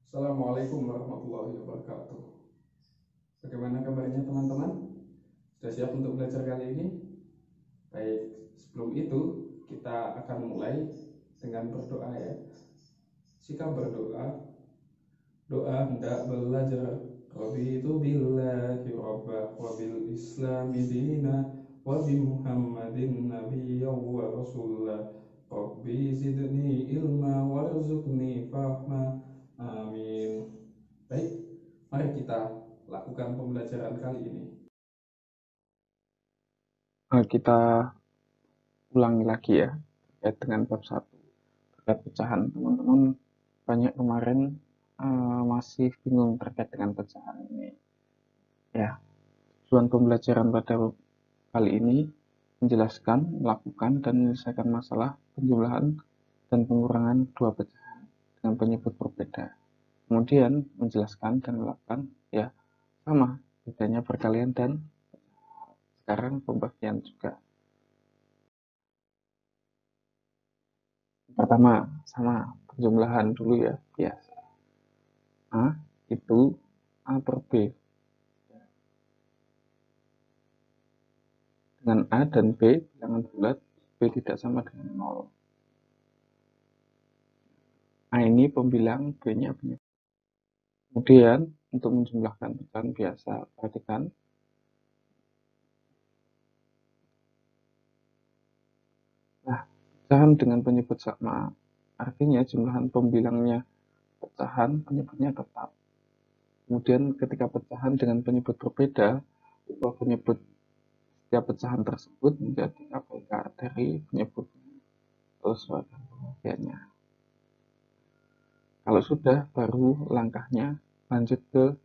Assalamualaikum warahmatullahi wabarakatuh. Bagaimana kabarnya teman-teman? Sudah siap untuk belajar kali ini? Baik, sebelum itu kita akan mulai dengan berdoa ya. Sikap berdoa, doa hendak belajar. Raditu billahi rabba wa bil islami dina wa bi muhammadin nabiyya wa rasulah. Rabbi zidni ilma warzuqni fahma. Amin. Baik, mari kita lakukan pembelajaran kali ini. Kita ulangi lagi ya terkait dengan bab 1 terkait pecahan. Teman-teman banyak kemarin masih bingung terkait dengan pecahan ini ya. Tujuan pembelajaran pada kali ini menjelaskan, melakukan, dan menyelesaikan masalah penjumlahan dan pengurangan dua pecahan dengan penyebut berbeda. Kemudian menjelaskan dan melakukan ya sama, bedanya perkalian dan sekarang pembagian juga. Pertama sama penjumlahan dulu ya, biasa. A itu A per B. Dengan A dan B bilangan bulat, B tidak sama dengan 0. A ini pembilang, B-nya penyebut. Kemudian untuk menjumlahkan pecahan biasa, perhatikan. Nah, pecahan dengan penyebut sama, artinya jumlahan pembilangnya pecahan, penyebutnya tetap. Kemudian ketika pecahan dengan penyebut berbeda, upah penyebut setiap pecahan tersebut menjadi APK dari penyebutnya sesuai dengan pembagiannya. Kalau sudah, baru langkahnya lanjut ke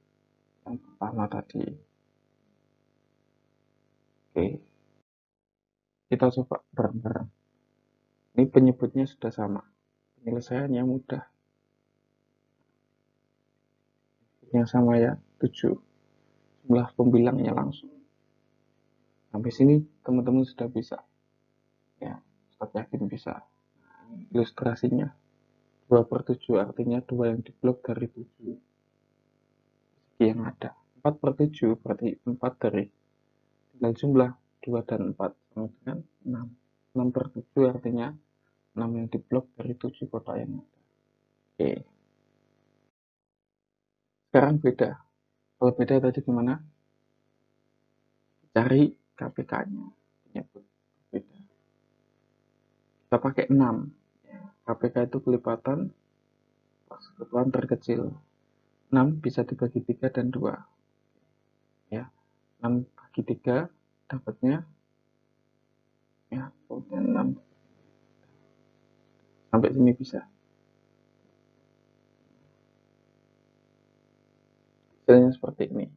yang pertama tadi. Oke, kita coba bareng-bareng. Ini penyebutnya sudah sama, penyelesaiannya mudah. Yang sama ya, 7. Jumlah pembilangnya langsung. Sampai sini teman-teman sudah bisa. Ya, Ustaz yakin bisa. Ilustrasinya 2 per 7 artinya 2 yang diblok dari 7 yang ada. 4 per 7 berarti 4 dari tinggal jumlah 2 dan 4 sama dengan 6. 6 per 7 artinya 6 yang diblok dari 7 kotak yang ada. Oke. Sekarang beda. Kalau beda tadi gimana? Cari KPK-nya. Penyebut beda. Kita pakai 6. KPK itu kelipatan persekutuan terkecil. 6 bisa dibagi 3 dan 2. Ya. 6 bagi 3 dapatnya ya, kemudian 6. Sampai sini bisa. Hasilnya seperti ini.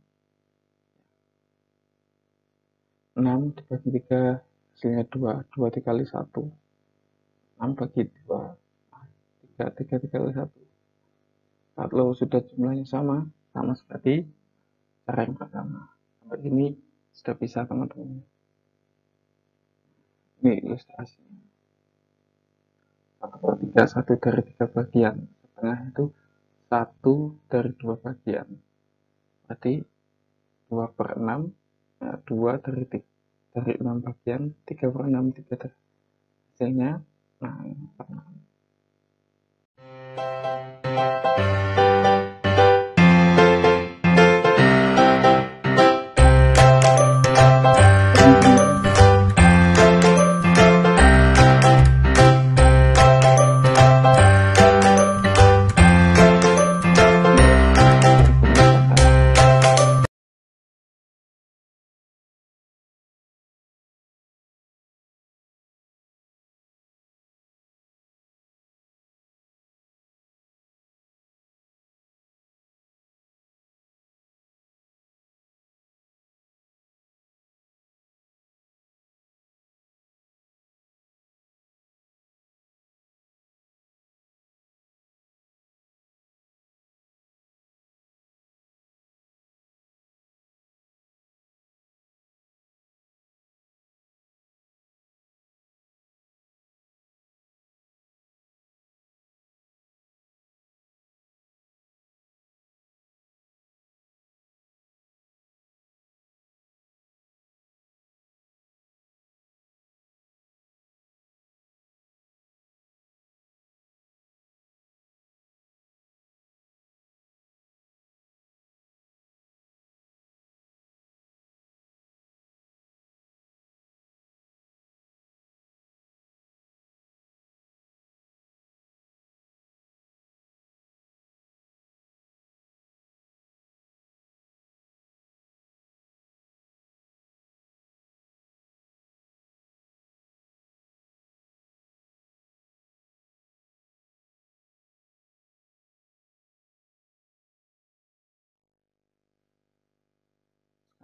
6 dibagi 3 hasilnya 2. 2 dikali 1. 6 bagi 2. 3 dikali 1. Kalau sudah jumlahnya sama seperti cara yang pertama. Sampai ini sudah bisa teman-teman. Ini ilustrasi. 1 per 3, 1 dari 3 bagian. Setengah itu 1 dari 2 bagian. Berarti 2 per 6, ya 2 dari 6 bagian, 3 per 6, 3 dari hasilnya, nah 6 per 6.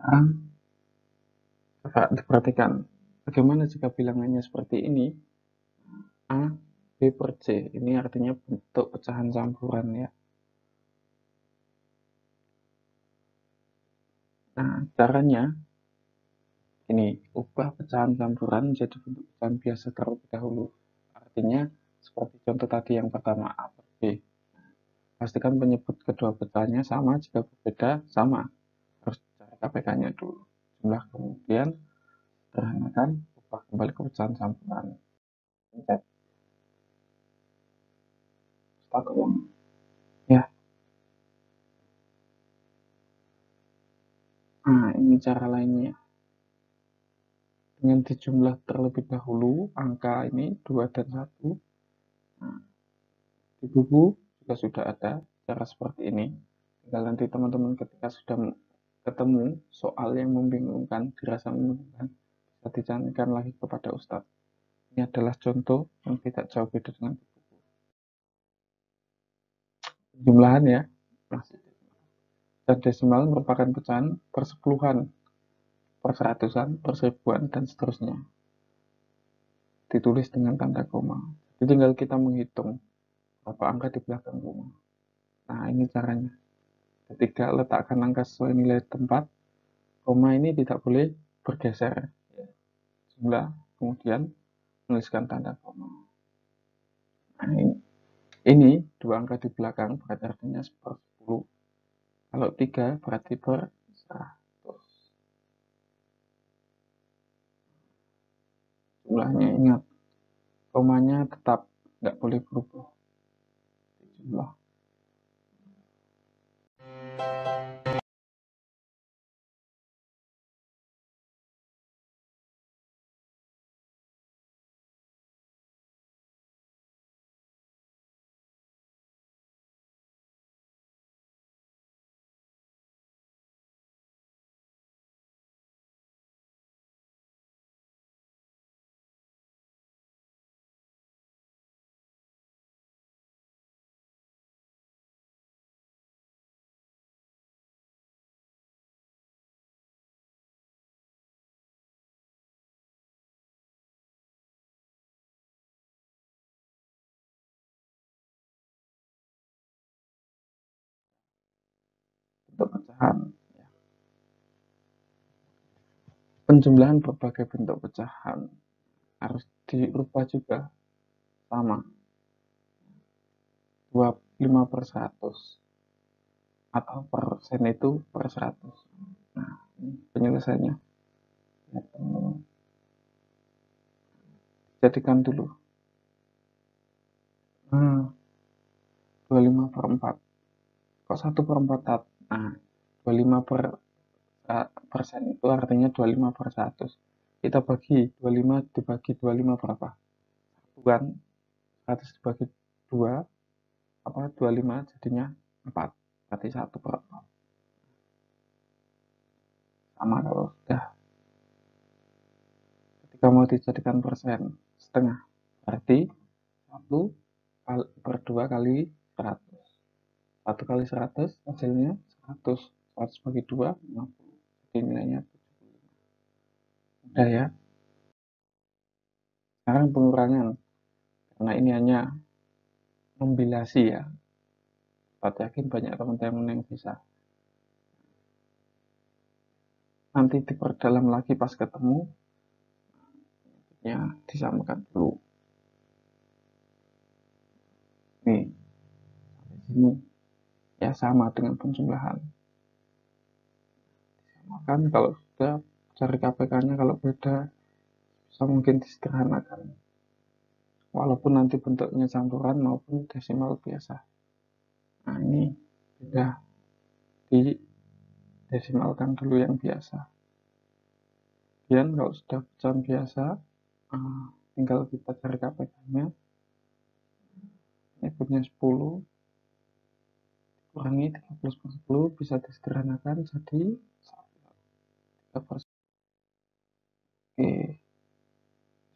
Sekarang coba diperhatikan, bagaimana jika bilangannya seperti ini, A, B per C, ini artinya bentuk pecahan campuran ya. Nah, caranya ini, ubah pecahan campuran menjadi bentuk pecahan biasa terlebih dahulu. Artinya, seperti contoh tadi yang pertama, A per B. Pastikan penyebut kedua pecahannya sama, jika berbeda, sama. Harus cari KPK-nya dulu. Jumlah kemudian, sederhanakan, ubah kembali ke pecahan campuran. Pencet start ulang. Ya, nah ini cara lainnya. Dengan dijumlah terlebih dahulu, angka ini 2 dan 1. Nah, di buku juga sudah ada cara seperti ini. Tinggal nanti teman-teman ketika sudah ketemu soal yang membingungkan, dirasa membingungkan, bisa ditanyakan lagi kepada Ustadz. Ini adalah contoh yang tidak jauh beda dengan buku. Jumlahan ya, dan desimal merupakan pecahan persepuluhan, perseratusan, perseribuan, dan seterusnya. Ditulis dengan tanda koma. Jadi tinggal kita menghitung berapa angka di belakang koma. Nah, ini caranya. Ketika letakkan angka sesuai nilai tempat, koma ini tidak boleh bergeser. Jumlah, kemudian menuliskan tanda koma. Nah, ini dua angka di belakang berarti artinya per 10. Kalau 3 berarti per 100. Jumlahnya ingat, komanya tetap nggak boleh berubah. Jumlah. Untuk pecahan. Penjumlahan berbagai bentuk pecahan harus dirubah juga sama. 25 per 100 atau persen itu per 100. Nah, ini penyelesaiannya. Ya, teman-teman. Jadikan dulu. 25 per 4. Kok 1 per 4? Nah, 25 persen itu artinya 25 per 100. Kita bagi 25 dibagi 25 berapa? Satuan 100 dibagi 2 apa 25 jadinya 4. Berarti 1 per 4. Sama kalau sudah. Ketika mau dijadikan persen setengah berarti 1 per 2 kali 100. 1 kali 100 hasilnya 100. 100 bagi 2 50. Jadi nilainya 75. Udah ya. Sekarang pengurangan. Karena ini hanya membilasi ya. Saya yakin banyak teman-teman yang bisa. Nanti diperdalam lagi pas ketemu. Ya, disamakan dulu. Nih, sampai sini. Ya, sama dengan penjumlahan. Disamakan kalau sudah cari KPK-nya, kalau beda bisa mungkin disederhanakan. Walaupun nanti bentuknya campuran maupun desimal biasa. Nah, ini sudah didesimalkan dulu yang biasa. Kemudian kalau sudah pecahan biasa, tinggal kita cari KPK-nya. Ini punya 10 kurangi 13 per 10 bisa disederhanakan jadi 3 per 10. Oke,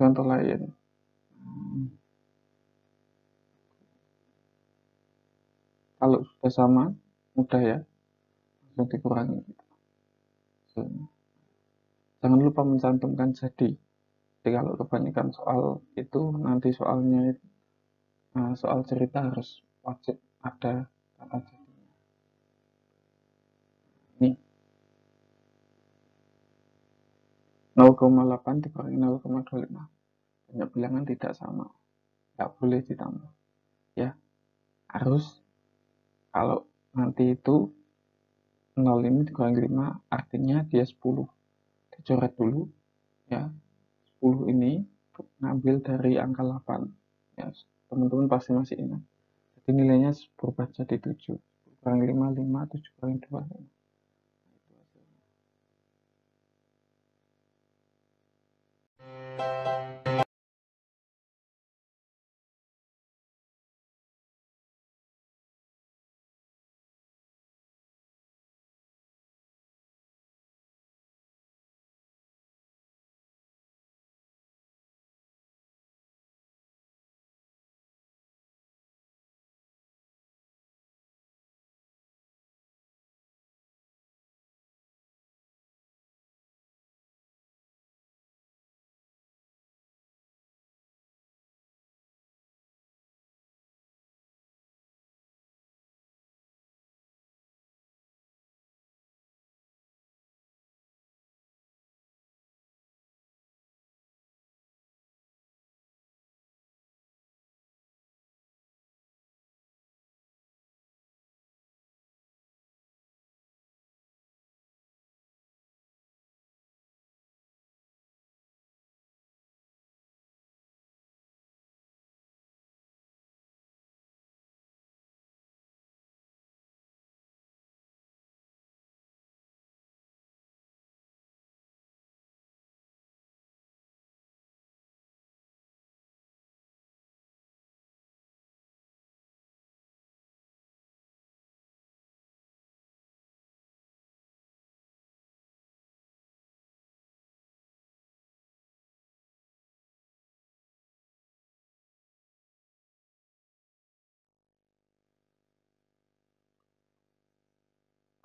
contoh lain. Kalau sudah sama, mudah ya, langsung dikurangi. hasilnya. Jangan lupa mencantumkan jadi. Jadi kalau kebanyakan soal itu nanti soalnya soal cerita harus wajib ada kata jadi. Ini 0,8 dikurangi 0,25. Banyak bilangan tidak sama. Nggak boleh ditambah. Ya, harus kalau nanti itu 0 ini dikurangi 5 artinya dia 10. Dicoret dulu ya. 10 ini ngambil dari angka 8. Ya, teman-teman pasti masih ingat. Jadi nilainya berubah jadi 7. Kurangi 5, 5, 7 kurangi 2, 5.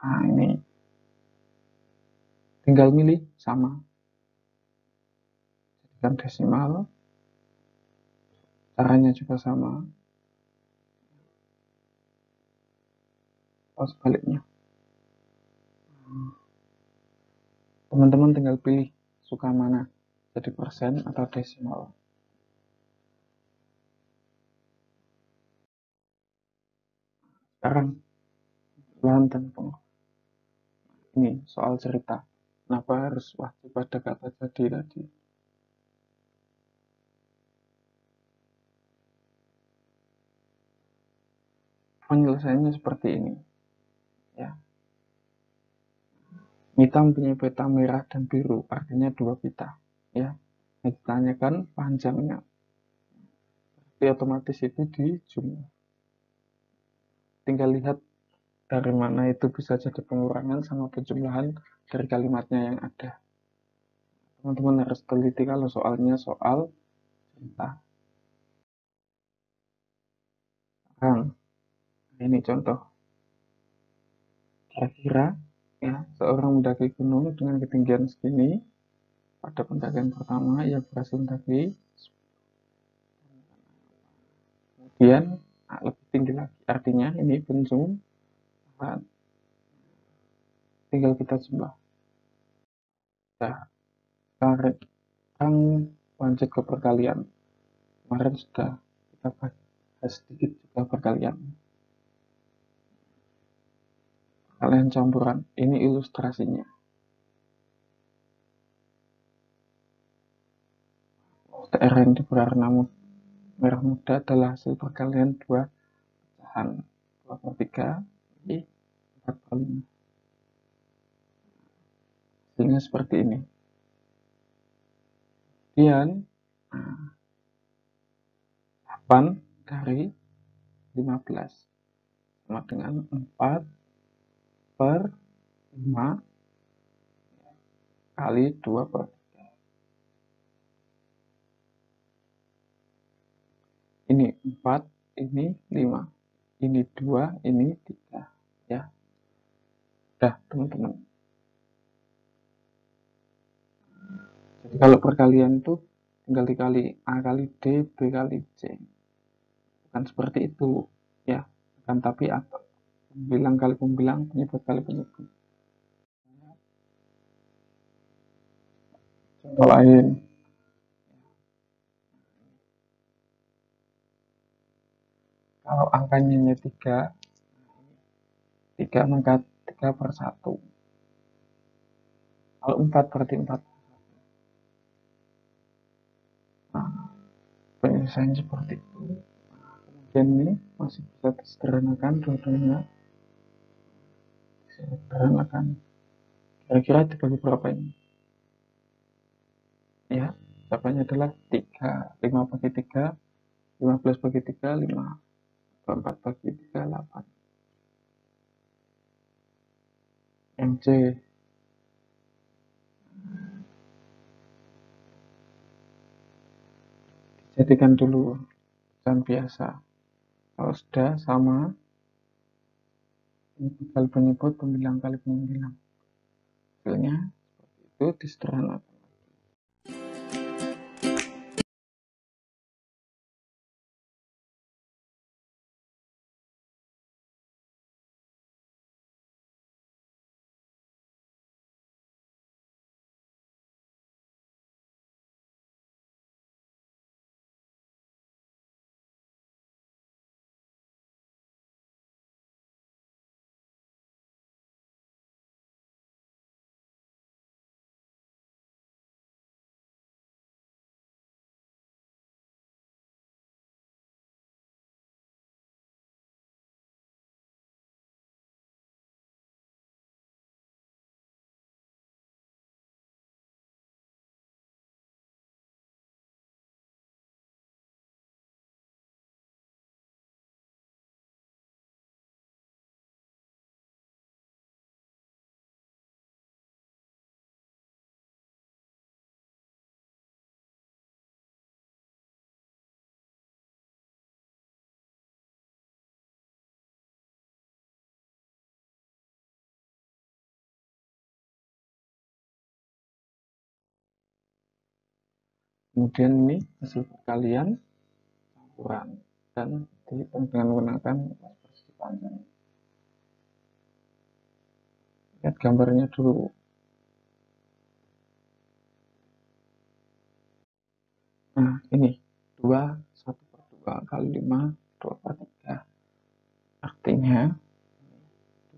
Nah, ini tinggal milih sama. Jadikan desimal. Caranya juga sama. Atau sebaliknya. Teman-teman tinggal pilih suka mana. Jadi persen atau desimal. Sekarang lahan dan pengolah. Ini soal cerita. Kenapa harus wajib ada kata jadi tadi? Penyelesaiannya seperti ini. Ya. Mita mempunyai peta merah dan biru, artinya 2 pita. Ya. Nah, ditanyakan panjangnya. Jadi otomatis itu dijumlah. Tinggal lihat dari mana itu bisa jadi pengurangan sama penjumlahan dari kalimatnya yang ada. Teman-teman harus teliti kalau soalnya soal cerita. Sekarang, ini contoh. Kira-kira ya, seorang mendaki gunung dengan ketinggian segini. Pada pendakian pertama ia berhasil mendaki, kemudian lebih tinggi lagi. Artinya ini penjumlahan. Tinggal kita jumlah. Nah, sekarang lanjut ke perkalian. Kemarin sudah kita bahas sedikit juga perkalian. Perkalian campuran. Ini ilustrasinya. TR yang berwarna merah muda adalah hasil perkalian 2 pecahan. 2/3 jadi 4/5. Hasilnya seperti ini. Kemudian 8 dari 15 sama dengan 4/5 kali 2/3. Ini 4, ini 5, ini 2, ini 3 ya. Udah teman-teman. Kalau perkalian itu tinggal dikali A kali D, B kali C. Bukan seperti itu ya, kan, tapi atau pembilang kali pembilang, penyebut kali penyebut. Contoh lain, kalau angkanya 3, 3 maka 3 per 1. Kalau 4 berarti 4. Nah, penyelesaian seperti itu. Kemudian ini masih bisa disederhanakan dua-duanya. Disederhanakan. Kira-kira dibagi berapa ini? Ya, jawabannya adalah 3. 5 bagi 3, 15 bagi 3, 5. 4 bagi 3, 8. MC. Jadikan dulu pecahan biasa. Kalau sudah sama, penyebut kali penyebut, pembilang kali pembilang. Hasilnya itu disederhanakan. Kemudian ini hasil perkalian campuran dan dihitung dengan menggunakan persegi panjang. Lihat gambarnya dulu. Nah, ini 2, 1 per 2 kali 5, 2 per 3. Artinya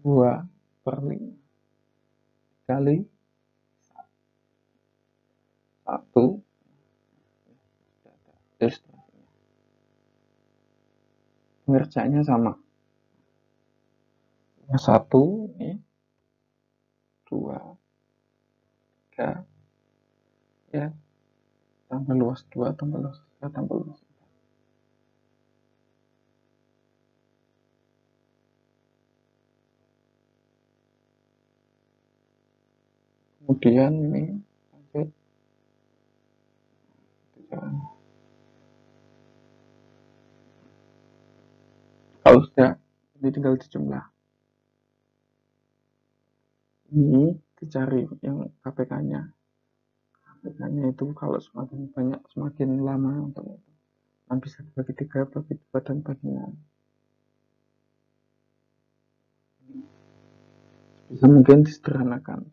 2 per 5 kali 1. Pengerjaannya sama. 1 ini 2, 3 ya, tambah luas 2, tambah luas 3, tambah luas 4. Kemudian ini lanjut jalan. Kalau sudah, ini tinggal dijumlah. Ini dicari yang KPK-nya. KPK-nya itu kalau semakin banyak semakin lama untuk itu. Nah, bisa dibagi 3, bagi 2, dan bagi 6. Bisa mungkin disederhanakan.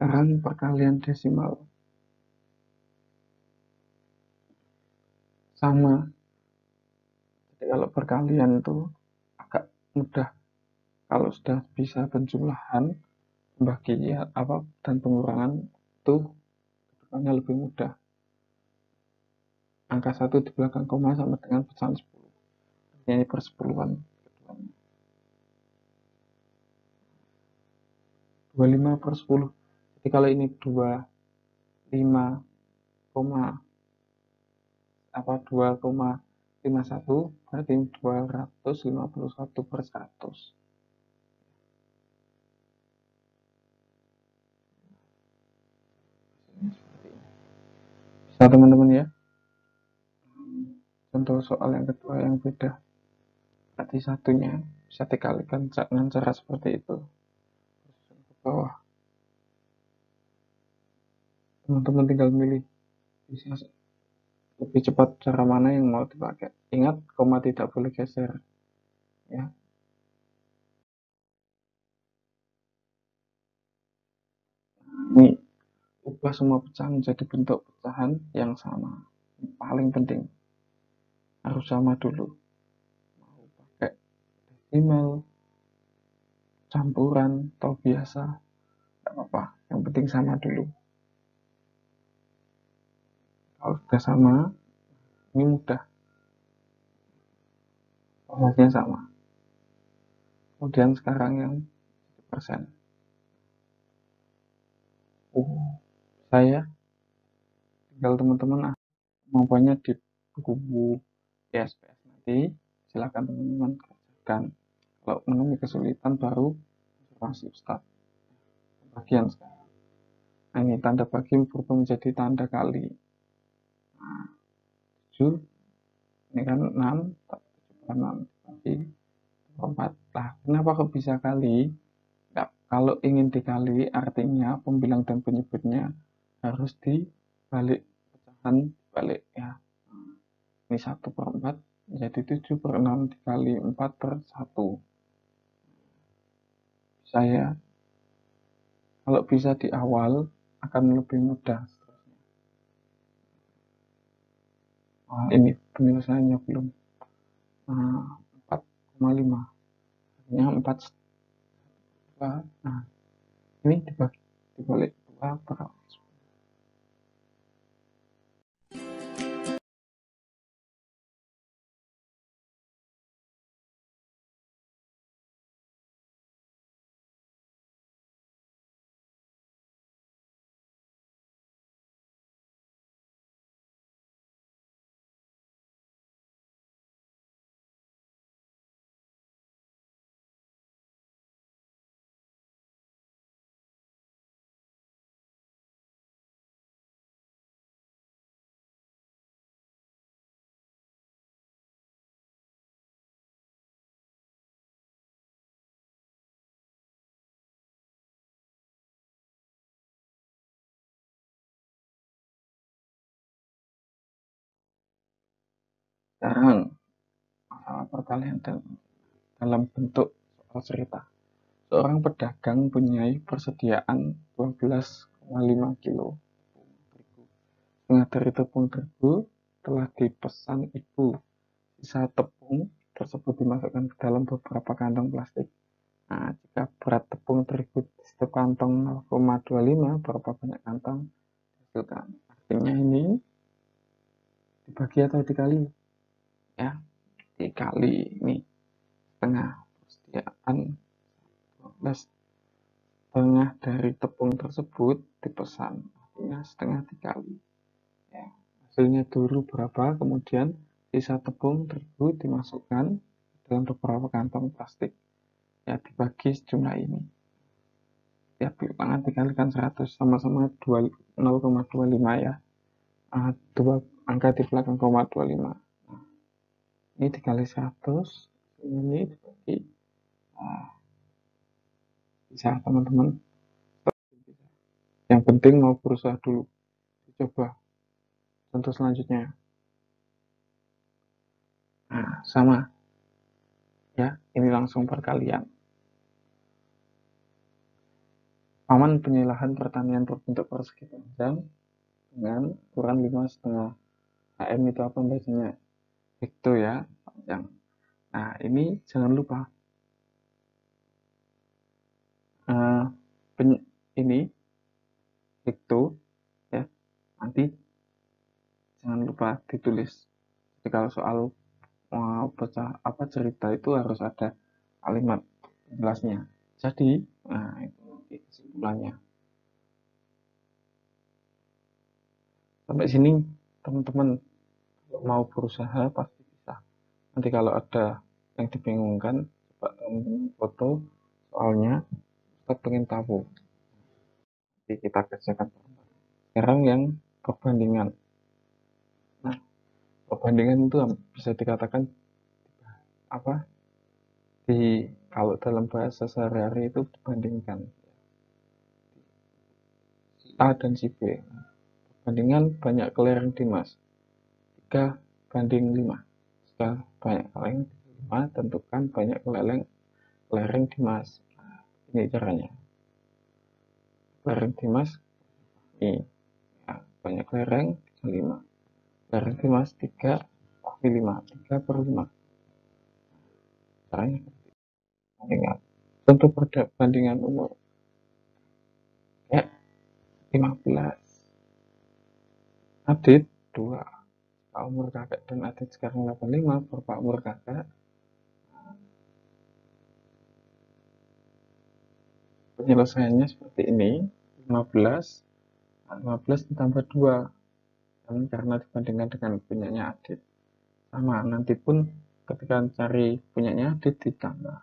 Sekarang perkalian desimal. Sama. Jadi kalau perkalian itu agak mudah. Kalau sudah bisa penjumlahan, pembagian dan pengurangan itu hanya lebih mudah. Angka 1 di belakang koma sama dengan pecahan 10. Ini persepuluhan. 25 per 10. Jadi kalau ini 25, 2,51 berarti 251 per 100. Bisa teman-teman ya. Contoh soal yang kedua yang beda. Berarti satunya bisa dikalikan dengan cara seperti itu. Ke bawah. Teman-teman tinggal milih. Bisa lebih cepat cara mana yang mau dipakai. Ingat, koma tidak boleh geser. Ya. Ini ubah semua pecahan menjadi bentuk pecahan yang sama. Ini paling penting. Harus sama dulu. Mau pakai desimal, campuran, atau biasa. Tidak apa-apa. Yang penting sama dulu. Kalau sudah sama, ini mudah. Prosesnya sama. Kemudian sekarang yang persen. Saya tinggal teman-teman kemampuannya di buku ISPS nanti silakan teman-teman kerjakan. Kalau menemui kesulitan baru observasi Ustaz. Bagian sekarang. Nah, ini tanda bagi berubah menjadi tanda kali. Nah, 7 ini kan 6 bagi 4. Nah, kenapa kok bisa kali? Nah, kalau ingin dikali artinya pembilang dan penyebutnya harus dibalik pecahan balik ya. Ini 1/4 jadi 7/6 dikali 4/1. Saya kalau bisa di awal akan lebih mudah. Nah, ini penyelesaiannya belum. 4,5 artinya 4. Nah, ini dibalik 2/. Sekarang masalah perkalian dalam bentuk soal cerita. Seorang pedagang punya persediaan 12,5 kilo terigu. Setengah dari tepung terigu telah dipesan ibu. Sisa tepung tersebut dimasukkan ke dalam beberapa kantong plastik. Nah, jika berat tepung terigu di setiap kantong 0,25, berapa banyak kantong dihasilkan? Artinya ini dibagi atau dikali? Ya, dikali. Ini setengah persediaan 12. Setengah dari tepung tersebut dipesan, artinya setengah dikali. Ya, hasilnya dulu berapa, kemudian sisa tepung terigu dimasukkan dalam beberapa kantong plastik. Ya, dibagi sejumlah ini. Tiap bilangan dikalikan 100 sama-sama 0,25 ya. Dua angka di belakang 0,25. Nah, ini dikali 100, ini dibagi. Nah, bisa teman-teman. Yang penting mau berusaha dulu. Coba contoh selanjutnya. Nah, sama. Ya, ini langsung perkalian. Paman punya lahan pertanian berbentuk persegi panjang dengan ukuran 5,5 HM, itu apa bacanya? Hekto ya, panjang. Nah, ini jangan lupa eh, ini hekto ya, nanti jangan lupa ditulis. Jadi kalau soal apa cerita itu harus ada kalimat jelasnya. Jadi, nah itu nanti kesimpulannya. Sampai sini teman-teman mau berusaha pasti bisa. Nanti kalau ada yang dibingungkan, coba teman-teman foto soalnya, kita pengen tahu. Jadi kita kerjakan. Sekarang yang perbandingan. Nah, perbandingan itu bisa dikatakan apa? Kalau dalam bahasa sehari-hari itu dibandingkan si A dan si B. Perbandingan banyak kelereng Dimas. 3 banding 5. Jika banyak kelereng 5, tentukan banyak kelereng Dimas. Nah, ini caranya. Kelereng Dimas ini. Nah, banyak kelereng 5. Kelereng Dimas 3/5. 3/5. Caranya bandingan. Contoh perbandingan umur. Ya, 15. Adit 2. Pak umur kakak dan Adit sekarang 85. Bapak umur kakak. Penyelesaiannya seperti ini. 15 ditambah 2. Karena dibandingkan dengan punyanya Adit. Sama, nanti pun ketika cari punyanya Adit ditambah.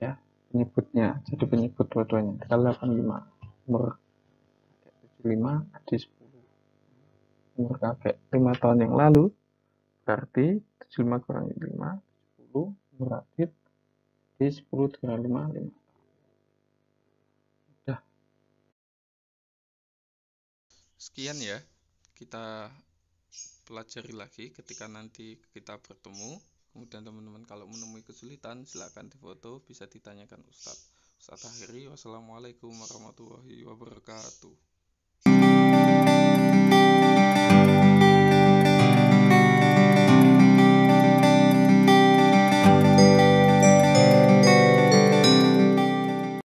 Ya, penyebutnya. Jadi penyebut dua-duanya. 85. Umur 75, Adit 10. Umur kakek 5 tahun yang lalu, berarti 75 kurangi 5, 10. Umur Adit di 10 kurang 5, 5. Udah. Sekian ya, kita pelajari lagi ketika nanti kita bertemu. Kemudian teman-teman kalau menemui kesulitan silakan difoto, bisa ditanyakan Ustadz. Ustadz akhiri, wassalamualaikum warahmatullahi wabarakatuh.